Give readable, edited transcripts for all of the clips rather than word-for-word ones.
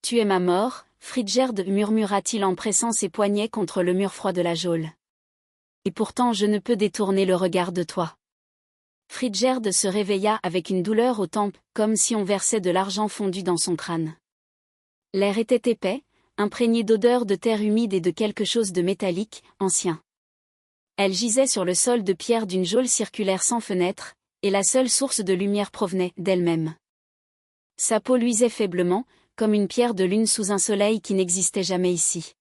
Tu es ma mort, Friedgerd, murmura-t-il en pressant ses poignets contre le mur froid de la geôle. Et pourtant je ne peux détourner le regard de toi. Friedgerd se réveilla avec une douleur aux tempes, comme si on versait de l'argent fondu dans son crâne. L'air était épais, imprégné d'odeurs de terre humide et de quelque chose de métallique, ancien. Elle gisait sur le sol de pierre d'une geôle circulaire sans fenêtre, et la seule source de lumière provenait d'elle-même. Sa peau luisait faiblement, comme une pierre de lune sous un soleil qui n'existait jamais ici.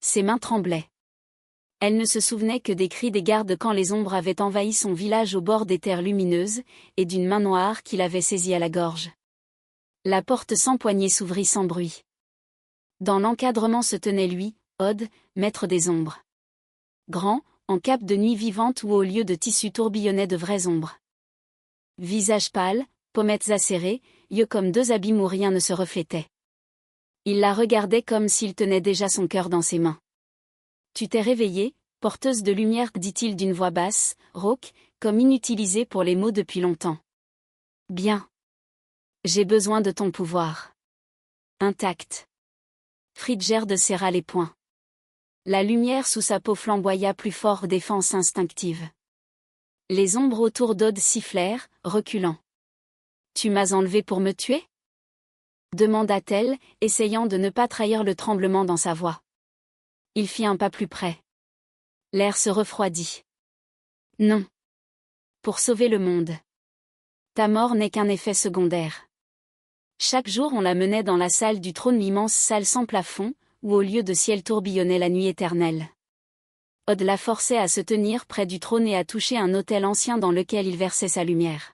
Ses mains tremblaient. Elle ne se souvenait que des cris des gardes quand les ombres avaient envahi son village au bord des terres lumineuses, et d'une main noire qui l'avait saisie à la gorge. La porte sans poignée s'ouvrit sans bruit. Dans l'encadrement se tenait lui, Odd, maître des ombres. Grand, en cape de nuit vivante où au lieu de tissu tourbillonnaient de vraies ombres. Visage pâle, pommettes acérées, yeux comme deux abîmes où rien ne se reflétait. Il la regardait comme s'il tenait déjà son cœur dans ses mains. « Tu t'es réveillée, porteuse de lumière » dit-il d'une voix basse, rauque, comme inutilisée pour les mots depuis longtemps. « Bien. J'ai besoin de ton pouvoir. » Intact. Friedgerd serra les poings. La lumière sous sa peau flamboya plus fort, défense instinctive. Les ombres autour d'Odd sifflèrent, reculant. « Tu m'as enlevé pour me tuer ?» demanda-t-elle, essayant de ne pas trahir le tremblement dans sa voix. Il fit un pas plus près. L'air se refroidit. « Non. Pour sauver le monde. Ta mort n'est qu'un effet secondaire. » Chaque jour on la menait dans la salle du trône, l'immense salle sans plafond, où au lieu de ciel tourbillonnait la nuit éternelle. Odd la forçait à se tenir près du trône et à toucher un autel ancien dans lequel il versait sa lumière.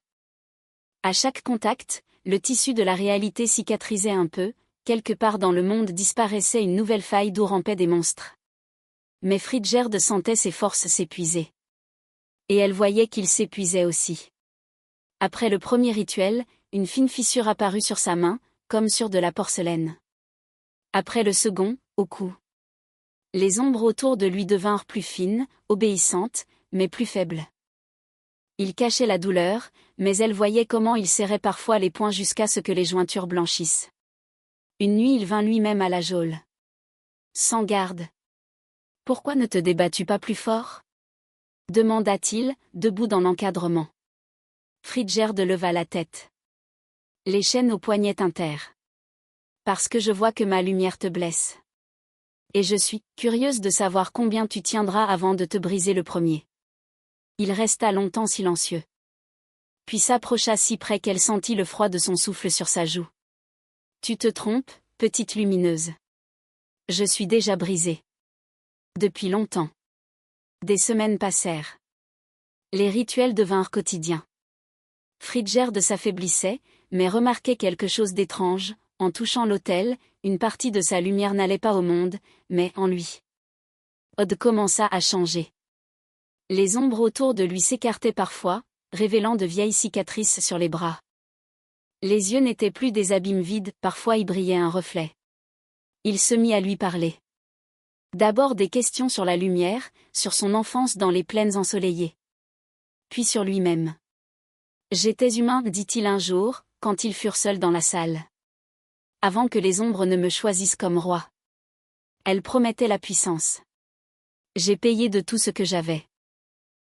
À chaque contact, le tissu de la réalité cicatrisait un peu, quelque part dans le monde disparaissait une nouvelle faille d'où rampaient des monstres. Mais Friedgerd sentait ses forces s'épuiser. Et elle voyait qu'il s'épuisait aussi. Après le premier rituel, une fine fissure apparut sur sa main, comme sur de la porcelaine. Après le second, au cou. Les ombres autour de lui devinrent plus fines, obéissantes, mais plus faibles. Il cachait la douleur, mais elle voyait comment il serrait parfois les poings jusqu'à ce que les jointures blanchissent. Une nuit il vint lui-même à la geôle. Sans garde. « Pourquoi ne te débattus pas plus fort ?» demanda-t-il, debout dans l'encadrement. Friedgerd leva la tête. Les chaînes aux poignets tintèrent. « Parce que je vois que ma lumière te blesse. Et je suis curieuse de savoir combien tu tiendras avant de te briser le premier. » Il resta longtemps silencieux. Puis s'approcha si près qu'elle sentit le froid de son souffle sur sa joue. « Tu te trompes, petite lumineuse. Je suis déjà brisée. Depuis longtemps. » Des semaines passèrent. Les rituels devinrent quotidiens. Friedgerd s'affaiblissait, mais remarquait quelque chose d'étrange. En touchant l'autel, une partie de sa lumière n'allait pas au monde, mais en lui. Odd commença à changer. Les ombres autour de lui s'écartaient parfois, révélant de vieilles cicatrices sur les bras. Les yeux n'étaient plus des abîmes vides, parfois y brillait un reflet. Il se mit à lui parler. D'abord des questions sur la lumière, sur son enfance dans les plaines ensoleillées. Puis sur lui-même. « J'étais humain » dit-il un jour, quand ils furent seuls dans la salle. « Avant que les ombres ne me choisissent comme roi. » Elle promettait la puissance. « J'ai payé de tout ce que j'avais. »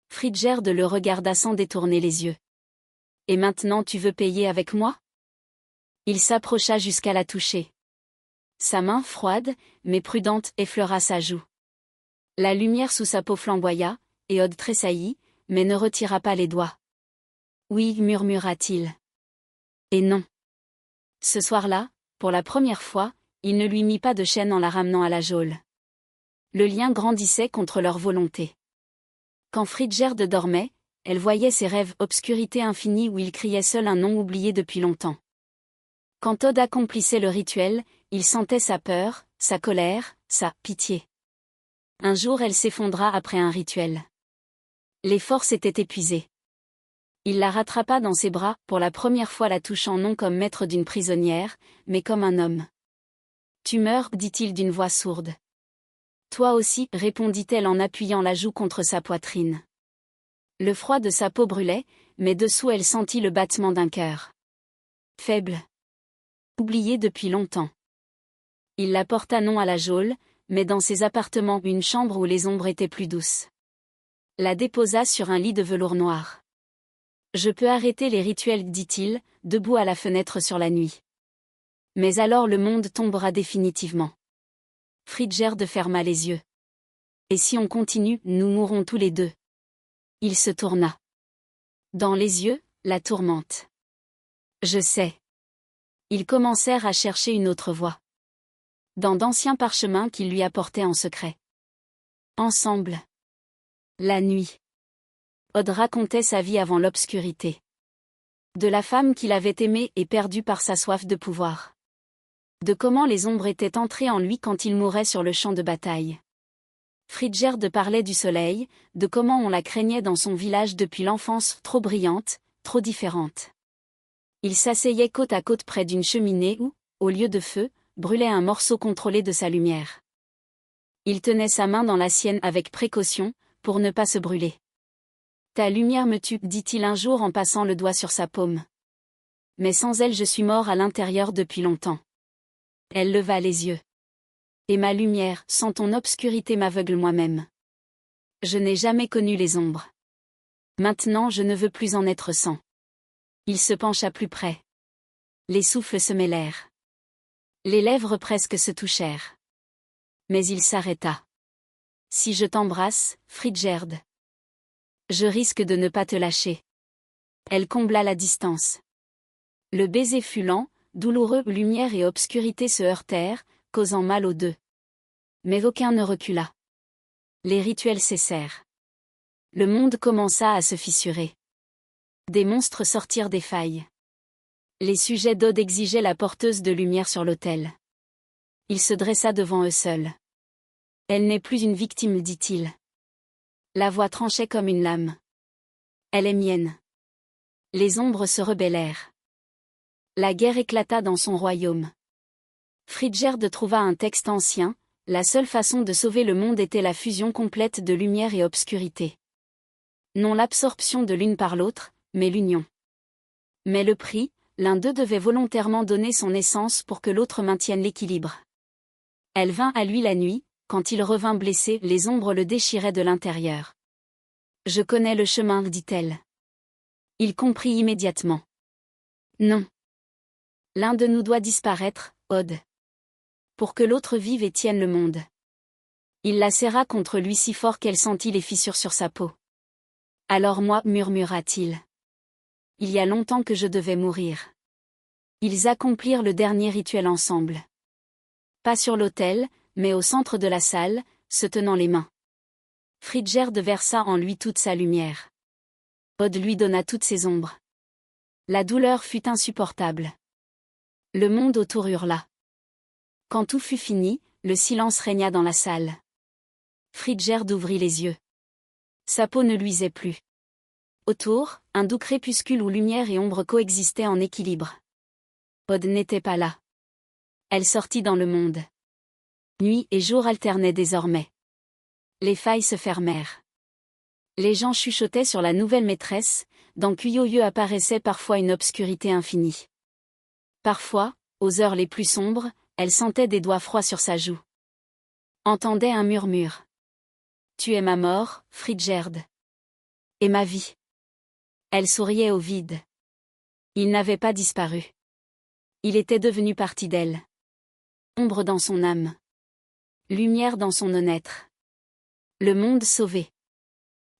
Friedgerd le regarda sans détourner les yeux. « Et maintenant tu veux payer avec moi ?» Il s'approcha jusqu'à la toucher. Sa main froide, mais prudente, effleura sa joue. La lumière sous sa peau flamboya, et Odd tressaillit, mais ne retira pas les doigts. « Oui » murmura-t-il. « Et non. » Ce soir-là, pour la première fois, il ne lui mit pas de chaîne en la ramenant à la geôle. Le lien grandissait contre leur volonté. Quand Friedgerd dormait, elle voyait ses rêves obscurité infinie où il criait seul un nom oublié depuis longtemps. Quand Odd accomplissait le rituel, il sentait sa peur, sa colère, sa pitié. Un jour elle s'effondra après un rituel. Les forces étaient épuisées. Il la rattrapa dans ses bras, pour la première fois la touchant non comme maître d'une prisonnière, mais comme un homme. « Tu meurs » dit-il d'une voix sourde. « Toi aussi » répondit-elle en appuyant la joue contre sa poitrine. Le froid de sa peau brûlait, mais dessous elle sentit le battement d'un cœur. Faible. Oublié depuis longtemps. Il la porta non à la geôle, mais dans ses appartements une chambre où les ombres étaient plus douces. La déposa sur un lit de velours noir. Je peux arrêter les rituels, dit-il, debout à la fenêtre sur la nuit. Mais alors le monde tombera définitivement. Friedgerd ferma les yeux. Et si on continue, nous mourrons tous les deux. Il se tourna. Dans les yeux, la tourmente. Je sais. Ils commencèrent à chercher une autre voie. Dans d'anciens parchemins qu'il lui apportait en secret. Ensemble. La nuit. Odd racontait sa vie avant l'obscurité. De la femme qu'il avait aimée et perdue par sa soif de pouvoir. De comment les ombres étaient entrées en lui quand il mourait sur le champ de bataille. Friedgerd parlait du soleil, de comment on la craignait dans son village depuis l'enfance, trop brillante, trop différente. Il s'asseyait côte à côte près d'une cheminée où, au lieu de feu, brûlait un morceau contrôlé de sa lumière. Il tenait sa main dans la sienne avec précaution, pour ne pas se brûler. « Ta lumière me tue, dit-il un jour en passant le doigt sur sa paume. Mais sans elle je suis mort à l'intérieur depuis longtemps. Elle leva les yeux. Et ma lumière, sans ton obscurité m'aveugle moi-même. Je n'ai jamais connu les ombres. Maintenant je ne veux plus en être sans. Il se pencha plus près. Les souffles se mêlèrent. Les lèvres presque se touchèrent. Mais il s'arrêta. Si je t'embrasse, Friedgerd. Je risque de ne pas te lâcher. Elle combla la distance. Le baiser fut lent, douloureux, lumière et obscurité se heurtèrent, causant mal aux deux. Mais aucun ne recula. Les rituels cessèrent. Le monde commença à se fissurer. Des monstres sortirent des failles. Les sujets d'Odd exigeaient la porteuse de lumière sur l'autel. Il se dressa devant eux seul. Elle n'est plus une victime, dit-il. La voix tranchait comme une lame. Elle est mienne. Les ombres se rebellèrent. La guerre éclata dans son royaume. Friedgerd trouva un texte ancien, la seule façon de sauver le monde était la fusion complète de lumière et obscurité. Non l'absorption de l'une par l'autre, mais l'union. Mais le prix, l'un d'eux devait volontairement donner son essence pour que l'autre maintienne l'équilibre. Elle vint à lui la nuit, quand il revint blessé, les ombres le déchiraient de l'intérieur. « Je connais le chemin, dit-elle. » Il comprit immédiatement. Non. L'un de nous doit disparaître, Odd. Pour que l'autre vive et tienne le monde. Il la serra contre lui si fort qu'elle sentit les fissures sur sa peau. Alors moi, murmura-t-il. Il y a longtemps que je devais mourir. Ils accomplirent le dernier rituel ensemble. Pas sur l'autel, mais au centre de la salle, se tenant les mains. Friedgerd versa en lui toute sa lumière. Odd lui donna toutes ses ombres. La douleur fut insupportable. Le monde autour hurla. Quand tout fut fini, le silence régna dans la salle. Friedgerd ouvrit les yeux. Sa peau ne luisait plus. Autour, un doux crépuscule où lumière et ombre coexistaient en équilibre. Odd n'était pas là. Elle sortit dans le monde. Nuit et jour alternaient désormais. Les failles se fermèrent. Les gens chuchotaient sur la nouvelle maîtresse, dans Kuyoyo apparaissait parfois une obscurité infinie. Parfois, aux heures les plus sombres, elle sentait des doigts froids sur sa joue. Entendait un murmure. Tu es ma mort, Friedgerd. Et ma vie. Elle souriait au vide. Il n'avait pas disparu. Il était devenu partie d'elle. Ombre dans son âme. Lumière dans son non-être. Le monde sauvé.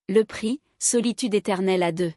Le prix, solitude éternelle à deux.